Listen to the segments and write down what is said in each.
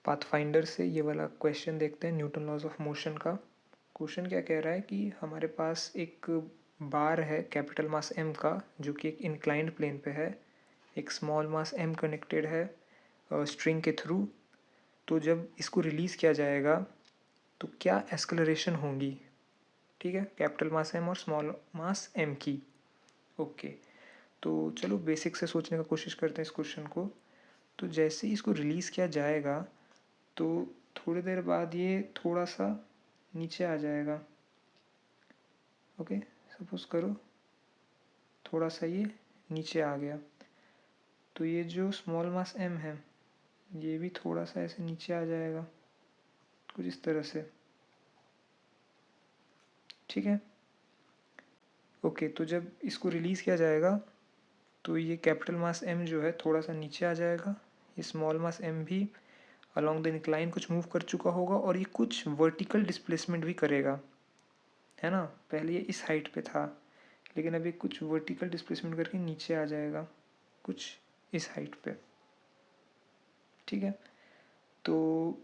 Pathfinder से ये वाला क्वेश्चन देखते हैं, न्यूटन लॉज ऑफ मोशन का। क्वेश्चन क्या कह रहा है कि हमारे पास एक बार है कैपिटल मास m का, जो कि एक इंक्लाइंड प्लेन पे है। एक स्मॉल मास m कनेक्टेड है स्ट्रिंग के थ्रू। तो जब इसको रिलीज़ किया जाएगा तो क्या एक्सेलरेशन होंगी, ठीक है, कैपिटल मास m और स्मॉल मास m की। ओके, तो चलो बेसिक से सोचने का कोशिश करते हैं इस क्वेश्चन को। तो जैसे ही इसको रिलीज़ किया जाएगा तो थोड़ी देर बाद ये थोड़ा सा नीचे आ जाएगा। ओके, सपोज करो थोड़ा सा ये नीचे आ गया, तो ये जो स्मॉल मास m है ये भी थोड़ा सा ऐसे नीचे आ जाएगा, कुछ इस तरह से, ठीक है। ओके, तो जब इसको रिलीज़ किया जाएगा तो ये कैपिटल मास m जो है थोड़ा सा नीचे आ जाएगा, ये स्मॉल मास m भी अलॉन्ग द इंक्लाइन कुछ मूव कर चुका होगा और ये कुछ वर्टिकल डिस्प्लेसमेंट भी करेगा, है ना। पहले ये इस हाइट पे था, लेकिन अभी कुछ वर्टिकल डिस्प्लेसमेंट करके नीचे आ जाएगा कुछ इस हाइट पे, ठीक है। तो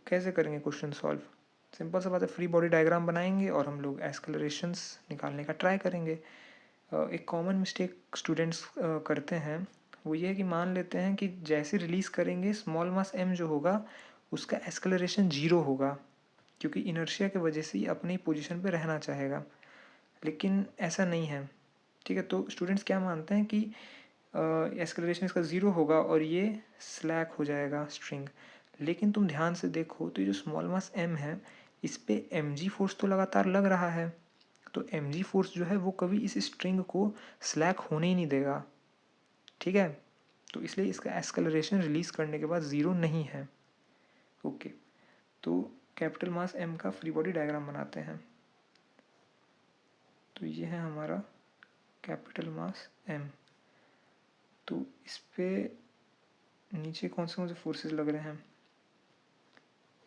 कैसे करेंगे क्वेश्चन सॉल्व? सिंपल सा बात है, फ्री बॉडी डायग्राम बनाएंगे और हम लोग एक्सेलरेशंस निकालने का ट्राई करेंगे। एक कॉमन मिस्टेक स्टूडेंट्स करते हैं वो ये है कि मान लेते हैं कि जैसे रिलीज़ करेंगे स्मॉल मास m जो होगा उसका एक्सेलरेशन 0 होगा, क्योंकि इनर्शिया की वजह से ये अपनी पोजीशन पे रहना चाहेगा, लेकिन ऐसा नहीं है, ठीक है। तो स्टूडेंट्स क्या मानते हैं कि एक्सेलरेशन इसका 0 होगा और ये स्लैक हो जाएगा स्ट्रिंग, लेकिन तुम ध्यान से देखो तो ये जो स्मॉल मास m है इस पे mg फोर्स तो लगातार लग रहा है, तो mg फोर्स जो है वो कभी इस स्ट्रिंग को स्लैक होने ही नहीं देगा, ठीक है। तो इसलिए इसका एक्सेलरेशन रिलीज करने के बाद 0 नहीं है। ओके, तो कैपिटल मास m का फ्री बॉडी डायग्राम बनाते हैं। तो ये है हमारा कैपिटल मास m। तो इस पे नीचे कौन से फोर्सेस लग रहे हैं,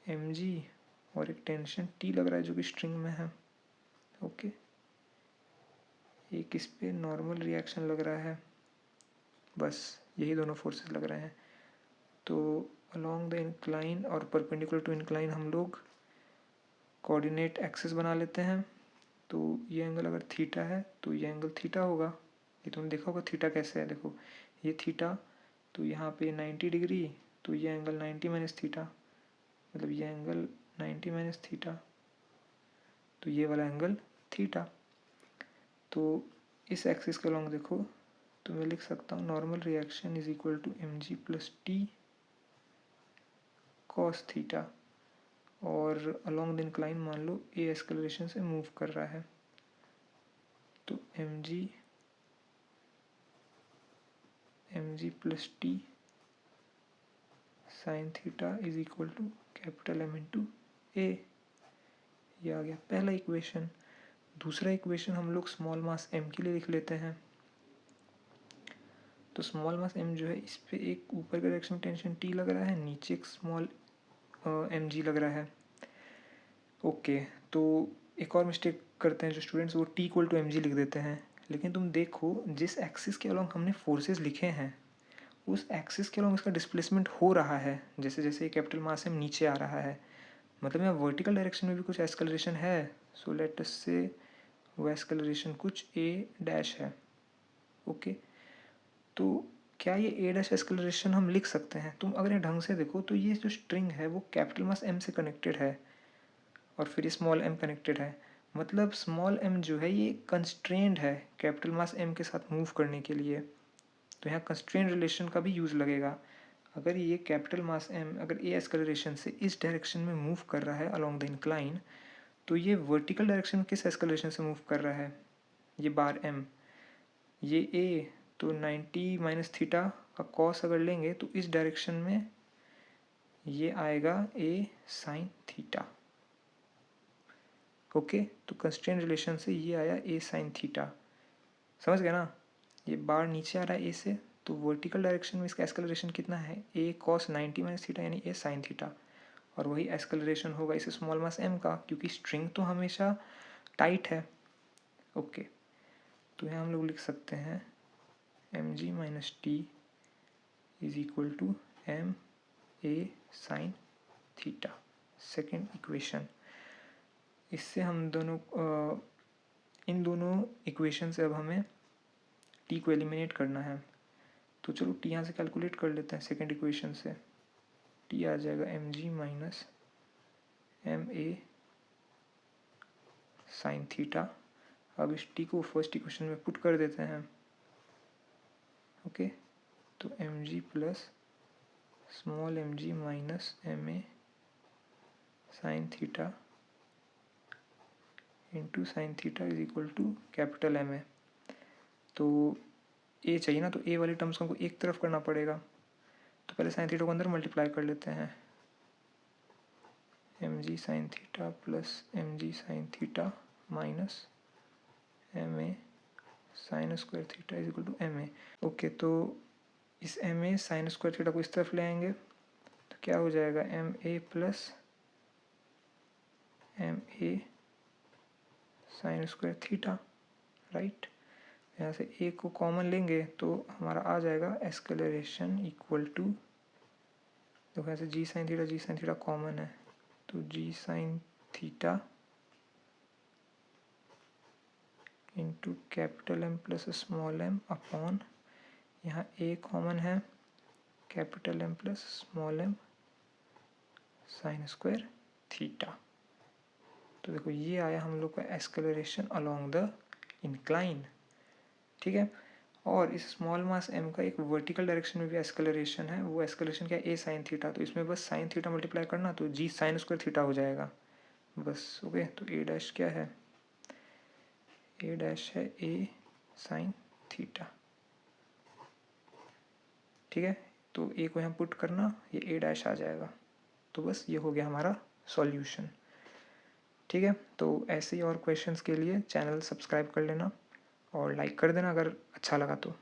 mg और एक टेंशन T लग रहा है जो कि स्ट्रिंग में है। ओके, एक इस पे नॉर्मल रिएक्शन लग रहा है, बस यही दोनों फोर्सेस लग रहे हैं। तो अलोंग द इंक्लाइन और परपेंडिकुलर टू इंक्लाइन हम लोग कोऑर्डिनेट एक्सिस बना लेते हैं। तो ये एंगल अगर थीटा है तो ये एंगल थीटा होगा, ये तुमने देखा होगा थीटा कैसे है, देखो ये थीटा, तो यहाँ पे 90 डिग्री, तो ये एंगल 90 माइनस थीटा, मतलब ये एंगल 90 माइनस थीटा, तो ये वाला एंगल थीटा। तो इस एक्सिस के अलॉन्ग देखो तो मैं लिख सकता हूँ normal reaction is equal to mg plus T cos theta, और अलॉन्ग द इंक्लाइन मान लो ए एक्सेलरेशन से मूव कर रहा है, तो mg plus T sine theta is equal to capital M into a. ये आ गया पहला इक्वेशन। दूसरा इक्वेशन हम लोग स्मॉल मास m के लिए लिख लेते हैं। तो स्मॉल मास m जो है इस पे एक ऊपर का डायरेक्शन टेंशन T लग रहा है, नीचे एक स्मॉल mg लग रहा है। ओके, तो एक और मिस्टेक करते हैं जो स्टूडेंट्स, वो T इक्वल टू mg लिख देते हैं, लेकिन तुम देखो जिस एक्सिस के अलॉन्ग हमने फोर्सेस लिखे हैं उस एक्सिस के अलॉन्ग इसका डिस्प्लेसमेंट हो रहा है, जैसे जैसे ये कैपिटल मास m नीचे आ रहा है, मतलब यहाँ वर्टिकल डायरेक्शन में भी कुछ एक्सेलरेशन है। सो लेट अस से वो एक्सेलरेशन कुछ a डैश है। ओके, तो क्या ये a डैश एक्सेलरेशन हम लिख सकते हैं? तुम अगर ये ढंग से देखो तो ये जो स्ट्रिंग है वो कैपिटल मास m से कनेक्टेड है और फिर ये स्मॉल m कनेक्टेड है, मतलब स्मॉल m जो है ये कंस्ट्रेंड है कैपिटल मास m के साथ मूव करने के लिए, तो यहाँ कंस्ट्रेंड रिलेशन का भी यूज़ लगेगा। अगर ये कैपिटल मास m अगर a एक्सेलरेशन से इस डायरेक्शन में मूव कर रहा है अलॉन्ग द इंक्लाइन, तो ये वर्टिकल डायरेक्शन किस एक्सेलरेशन से मूव कर रहा है, ये बार m, ये a, तो 90 माइनस थीटा का कॉस अगर लेंगे तो इस डायरेक्शन में ये आएगा a साइन थीटा। ओके, तो कंस्ट्रेंट रिलेशन से ये आया a साइन थीटा, समझ गए ना। ये बार नीचे आ रहा है a से, तो वर्टिकल डायरेक्शन में इसका एक्सेलरेशन कितना है, a कॉस 90 माइनस थीटा यानी a साइन थीटा, और वही एक्सेलरेशन होगा इस स्मॉल मास m का, क्योंकि स्ट्रिंग तो हमेशा टाइट है। ओके, तो यहाँ हम लोग लिख सकते हैं mg minus T is equal to m a sine theta, second equation. इससे हम दोनों इन दोनों इक्वेशन से अब हमें टी को एलिमिनेट करना है। तो चलो टी यहाँ से कैलकुलेट कर लेते हैं। सेकेंड इक्वेशन से टी आ जाएगा m g minus m a sine theta. अब इस टी को फर्स्ट इक्वेशन में पुट कर देते हैं। ओके, तो m g plus small m g minus m a sine theta into sine theta is equal to capital M A. तो a चाहिए ना, तो ए वाली टर्म्स को हमको एक तरफ करना पड़ेगा। तो पहले साइन थीटा को अंदर मल्टीप्लाई कर लेते हैं। M g sine theta plus m g sine theta minus m a sine square theta is equal to m a. Okay, तो इस m a sine square theta को इस तरफ ले आएंगे तो क्या हो जाएगा, m a plus m a sine square theta, right. यहाँ से ए को कॉमन लेंगे तो हमारा आ जाएगा एस्केलरेशन इक्वल टू, देखो यहाँ से जी साइन थीटा कॉमन है, तो g sine theta into capital M plus small m upon, यहाँ ए कॉमन है, capital M plus small m sine square theta. तो देखो ये आया हम लोग का एस्केलरेशन अलोंग द इंक्लाइन, ठीक है। और इस स्मॉल मास m का एक वर्टिकल डायरेक्शन में भी एस्केलरेशन है। वो एस्केलरेशन क्या है, ए साइन थीटा। तो इसमें बस साइन थीटा मल्टीप्लाई करना, तो जी साइन स्क्वायर थीटा हो जाएगा बस। ओके, तो ए डैश क्या है, ए डैश है ए साइन थीटा, ठीक है। तो ए को यहाँ पुट करना, ये ए डैश आ जाएगा। तो बस ये हो गया हमारा सॉल्यूशन, ठीक है। तो ऐसे ही और क्वेश्चंस के लिए चैनल सब्सक्राइब कर लेना और लाइक कर देना अगर अच्छा लगा तो।